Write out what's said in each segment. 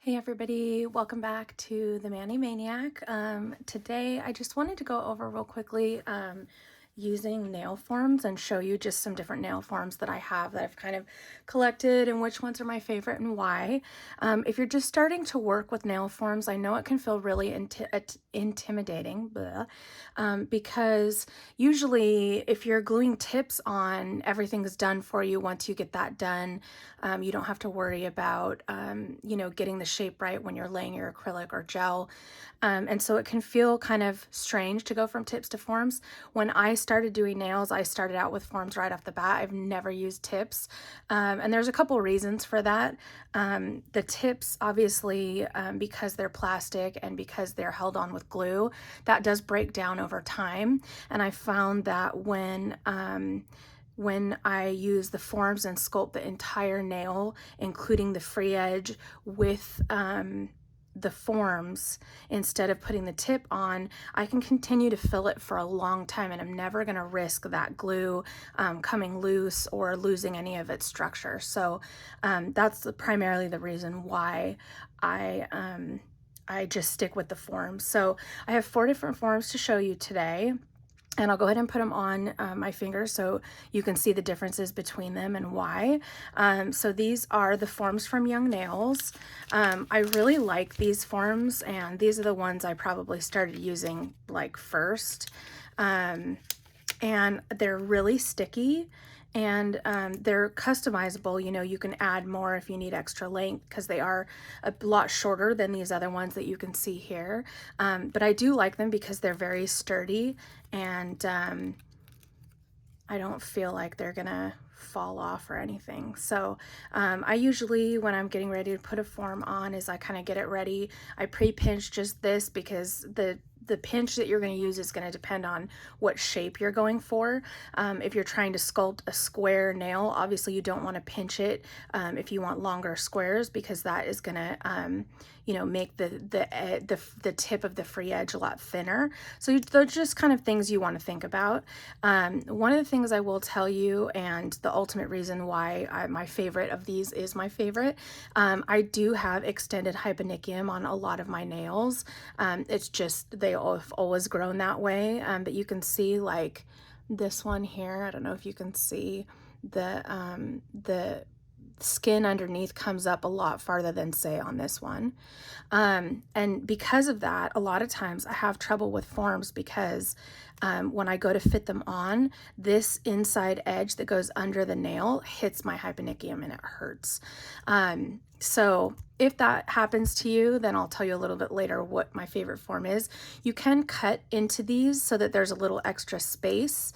Hey everybody, welcome back to the Mani Maniac. Today I just wanted to go over real quickly using nail forms and show you just some different nail forms that I have that I've kind of collected and which ones are my favorite and why. If you're just starting to work with nail forms, I know it can feel really intimidating because usually if you're gluing tips on, everything's done for you once you get that done. You don't have to worry about, getting the shape right when you're laying your acrylic or gel. And so it can feel kind of strange to go from tips to forms. When I started doing nails, I started out with forms right off the bat. I've never used tips. And there's a couple reasons for that. The tips, obviously, because they're plastic and because they're held on with glue, that does break down over time. And I found that when I use the forms and sculpt the entire nail, including the free edge with the forms, instead of putting the tip on, I can continue to fill it for a long time, and I'm never going to risk that glue coming loose or losing any of its structure. So that's primarily the reason why I just stick with the forms. So I have 4 different forms to show you today. And I'll go ahead and put them on my fingers so you can see the differences between them and why. So these are the forms from Young Nails. I really like these forms, and these are the ones I probably started using like first. And they're really sticky, and they're customizable. You know, you can add more if you need extra length because they are a lot shorter than these other ones that you can see here. But I do like them because they're very sturdy, and I don't feel like they're gonna fall off or anything. So I usually, when I'm getting ready to put a form on, is I kind of get it ready. I pre-pinch just this because the pinch that you're going to use is going to depend on what shape you're going for. If you're trying to sculpt a square nail, obviously you don't want to pinch it if you want longer squares, because that is going to make the tip of the free edge a lot thinner. So those are just kind of things you want to think about. One of the things I will tell you, and the ultimate reason why my favorite of these is my favorite, I do have extended hyponychium on a lot of my nails. It's just they have always grown that way. But you can see, like this one here, I don't know if you can see the skin underneath comes up a lot farther than, say, on this one. And because of that, a lot of times I have trouble with forms because when I go to fit them on, this inside edge that goes under the nail hits my hyponychium and it hurts. So if that happens to you, then I'll tell you a little bit later what my favorite form is. You can cut into these so that there's a little extra space.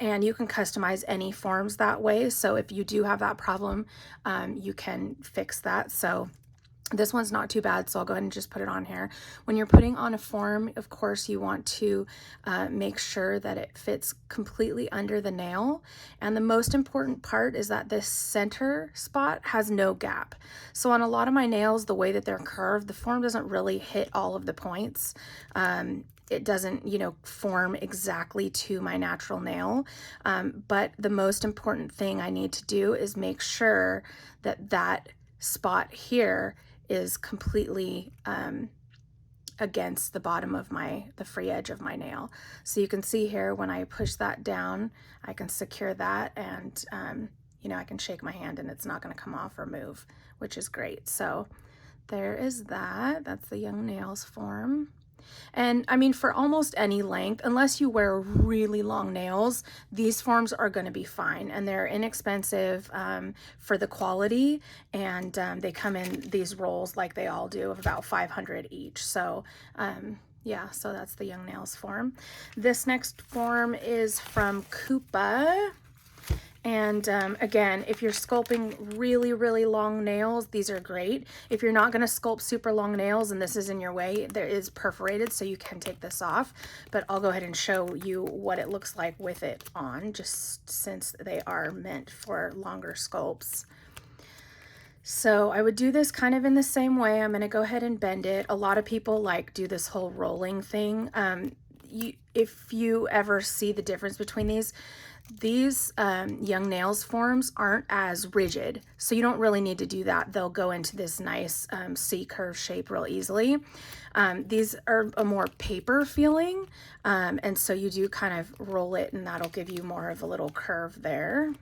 And you can customize any forms that way. So if you do have that problem, you can fix that. So this one's not too bad, so I'll go ahead and just put it on here. When you're putting on a form, of course, you want to make sure that it fits completely under the nail. And the most important part is that this center spot has no gap. So on a lot of my nails, the way that they're curved, the form doesn't really hit all of the points. It doesn't, form exactly to my natural nail. But the most important thing I need to do is make sure that that spot here is completely against the bottom of the free edge of my nail. So you can see here, when I push that down, I can secure that, and I can shake my hand and it's not going to come off or move, which is great. So there is that. That's the Young Nails form. And I mean, for almost any length, unless you wear really long nails, these forms are going to be fine, and they're inexpensive for the quality, and they come in these rolls like they all do of about 500 each. So yeah, so that's the Young Nails form. This next form is from Koopa. And again, if you're sculpting really, really long nails, these are great. If you're not going to sculpt super long nails and this is in your way, there is perforated, so you can take this off. But I'll go ahead and show you what it looks like with it on, just since they are meant for longer sculpts. So I would do this kind of in the same way. I'm going to go ahead and bend it. A lot of people do this whole rolling thing. If you ever see the difference between these, These Young Nails forms aren't as rigid, so you don't really need to do that. They'll go into this nice C-curve shape real easily. These are a more paper feeling, and so you do kind of roll it, and that'll give you more of a little curve there.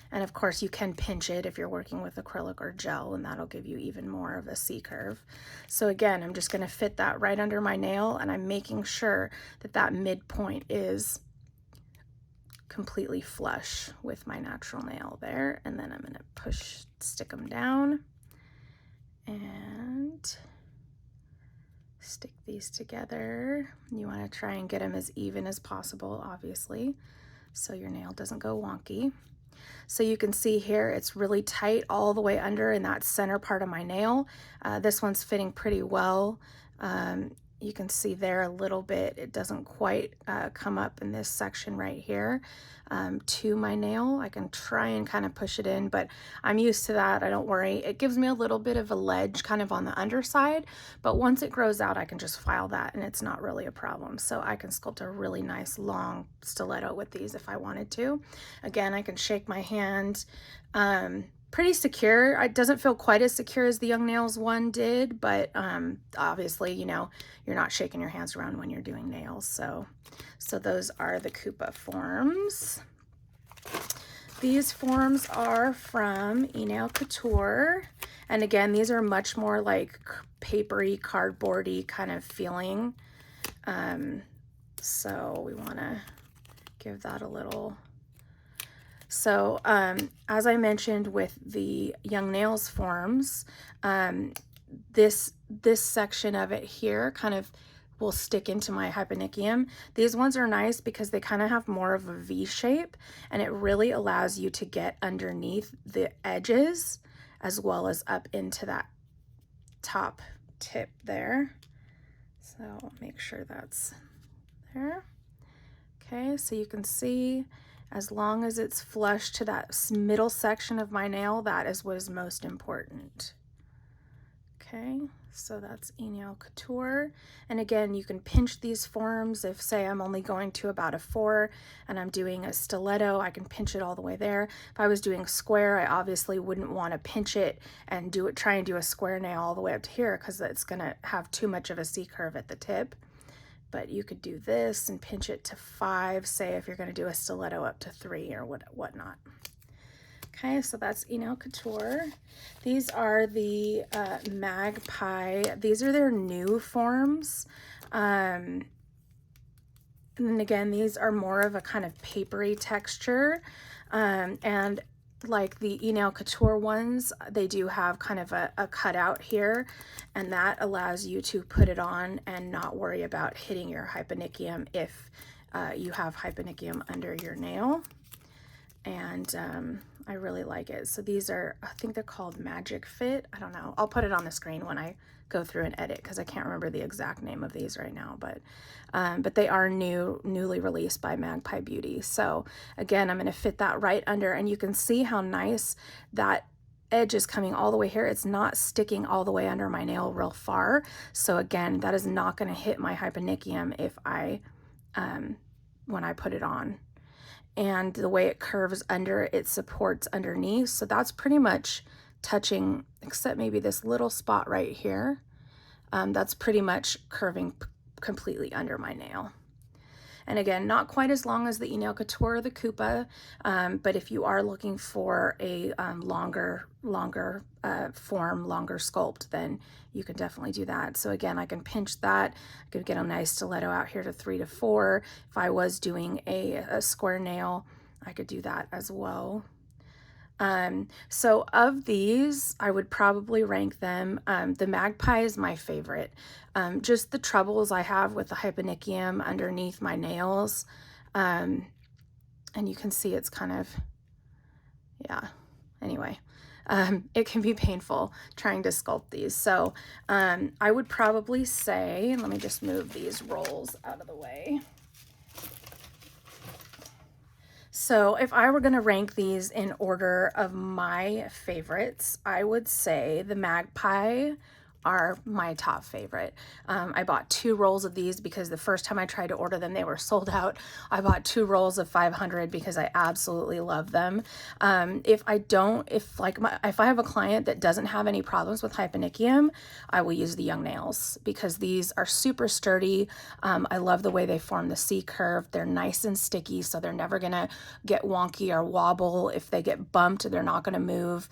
And of course you can pinch it if you're working with acrylic or gel, and that'll give you even more of a C-curve. So again, I'm just gonna fit that right under my nail, and I'm making sure that that midpoint is completely flush with my natural nail there. And then I'm gonna stick them down and stick these together. You wanna try and get them as even as possible, obviously, so your nail doesn't go wonky. So you can see here it's really tight all the way under in that center part of my nail. This one's fitting pretty well. You can see there a little bit, it doesn't quite come up in this section right here to my nail. I can try and kind of push it in, but I'm used to that. I don't worry. It gives me a little bit of a ledge kind of on the underside, but once it grows out, I can just file that and it's not really a problem. So I can sculpt a really nice long stiletto with these if I wanted to. Again, I can shake my hand. Pretty secure. It doesn't feel quite as secure as the Young Nails one did, but obviously, you know, you're not shaking your hands around when you're doing nails. So those are the Koopa forms. These forms are from enailcouture. And again, these are much more like papery, cardboardy kind of feeling. So we want to give that a little. So as I mentioned with the Young Nails forms, this section of it here kind of will stick into my hyponychium. These ones are nice because they kind of have more of a V shape, and it really allows you to get underneath the edges as well as up into that top tip there. So make sure that's there. Okay, so you can see, as long as it's flush to that middle section of my nail, that is what is most important. Okay, so that's enailcouture. And again, you can pinch these forms. If, say, I'm only going to about a 4 and I'm doing a stiletto, I can pinch it all the way there. If I was doing square, I obviously wouldn't want to pinch it and try and do a square nail all the way up to here, because it's going to have too much of a C-curve at the tip. But you could do this and pinch it to 5, say, if you're going to do a stiletto up to 3 or whatnot. Okay, so that's enailcouture. These are the Magpie. These are their new forms. And then again, these are more of a kind of papery texture. And like the enailcouture ones, they do have kind of a cutout here, and that allows you to put it on and not worry about hitting your hyponychium if you have hyponychium under your nail. And I really like it. So these are, I think they're called Magic Fit. I don't know. I'll put it on the screen when I go through and edit, because I can't remember the exact name of these right now, but they are newly released by Magpie Beauty. So again, I'm going to fit that right under, and you can see how nice that edge is coming all the way here. It's not sticking all the way under my nail real far. So again, that is not going to hit my hyponychium if I when I put it on. And the way it curves under, it supports underneath. So that's pretty much touching, except maybe this little spot right here. That's pretty much curving completely under my nail. And again, not quite as long as the enailcouture or the Koopa, but if you are looking for a longer form, longer sculpt, then you can definitely do that. So again, I can pinch that. I could get a nice stiletto out here to 3 to 4. If I was doing a square nail, I could do that as well. So of these, I would probably rank them. The Magpie is my favorite. Just the troubles I have with the hyponychium underneath my nails. And you can see it's kind of, yeah, anyway. It can be painful trying to sculpt these. So I would probably say, let me just move these rolls out of the way. So if I were going to rank these in order of my favorites, I would say the Magpie are my top favorite. I bought 2 rolls of these because the first time I tried to order them, they were sold out. I bought 2 rolls of 500 because I absolutely love them. If I have a client that doesn't have any problems with hyponychium, I will use the young nails because these are super sturdy. I love the way they form the C curve. They're nice and sticky, so they're never gonna get wonky or wobble. If they get bumped, they're not gonna move.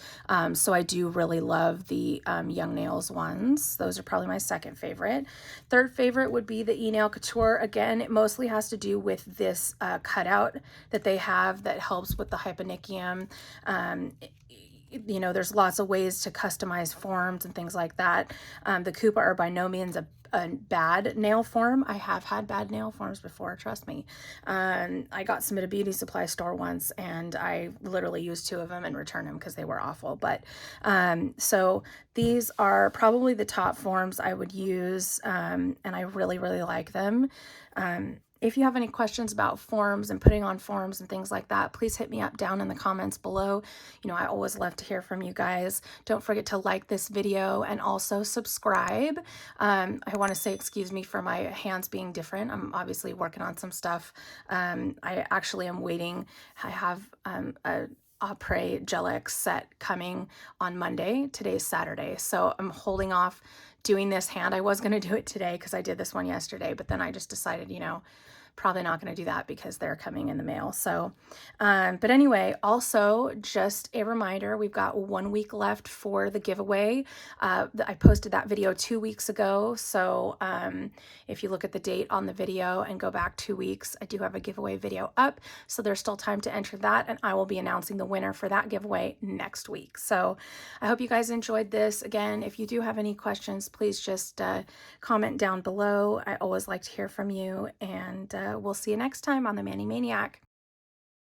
So I do really love the young nails ones. Those are probably my second favorite. Third favorite would be the enailcouture. Again, it mostly has to do with this cutout that they have that helps with the hyponychium. You know, there's lots of ways to customize forms and things like that. The Koopa are by no means a bad nail form. I have had bad nail forms before, trust me. I got some at a beauty supply store once and I literally used 2 of them and returned them because they were awful. But so these are probably the top forms I would use, and I really, really like them. If you have any questions about forms and putting on forms and things like that, please hit me up down in the comments below. You know, I always love to hear from you guys. Don't forget to like this video and also subscribe. I want to say excuse me for my hands being different. I'm obviously working on some stuff. I actually am waiting. I have a Après Gel X set coming on Monday. Today's Saturday, so I'm holding off doing this hand. I was going to do it today because I did this one yesterday, but then I just decided, you know, probably not going to do that because they're coming in the mail. So, but anyway, also just a reminder, we've got 1 week left for the giveaway. I posted that video 2 weeks ago. So if you look at the date on the video and go back 2 weeks, I do have a giveaway video up. So there's still time to enter that. And I will be announcing the winner for that giveaway next week. So I hope you guys enjoyed this. Again, if you do have any questions, please just comment down below. I always like to hear from you, and we'll see you next time on the Mani Maniac.